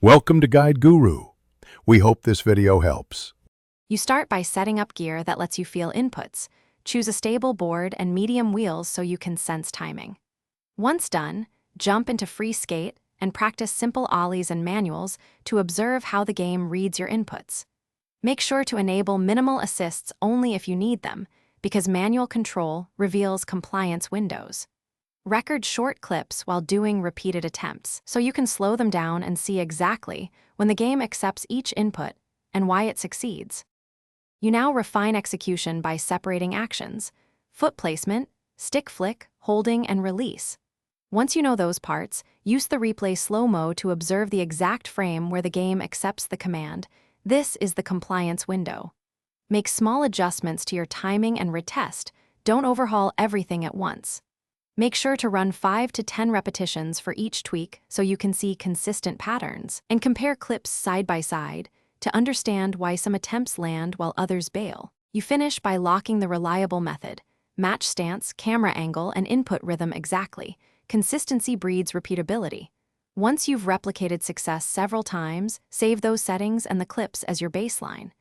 Welcome to Guide Guru. We hope this video helps. You start by setting up gear that lets you feel inputs. Choose a stable board and medium wheels so you can sense timing. Once done, jump into free skate and practice simple ollies and manuals to observe how the game reads your inputs. Make sure to enable minimal assists only if you need them, because manual control reveals compliance windows. Record short clips while doing repeated attempts, so you can slow them down and see exactly when the game accepts each input and why it succeeds. You now refine execution by separating actions: foot placement, stick flick, holding, and release. Once you know those parts, use the replay slow-mo to observe the exact frame where the game accepts the command. This is the compliance window. Make small adjustments to your timing and retest. Don't overhaul everything at once. Make sure to run 5 to 10 repetitions for each tweak so you can see consistent patterns, and compare clips side by side to understand why some attempts land while others bail. You finish by locking the reliable method. Match stance, camera angle, and input rhythm exactly. Consistency breeds repeatability. Once you've replicated success several times, save those settings and the clips as your baseline.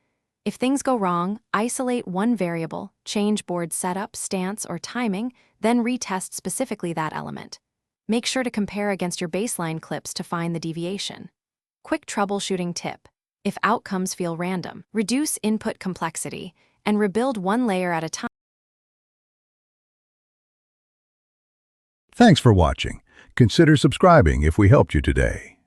If things go wrong, isolate one variable, change board setup, stance, or timing, then retest specifically that element. Make sure to compare against your baseline clips to find the deviation. Quick troubleshooting tip: if outcomes feel random, reduce input complexity and rebuild one layer at a time. Thanks for watching. Consider subscribing if we helped you today.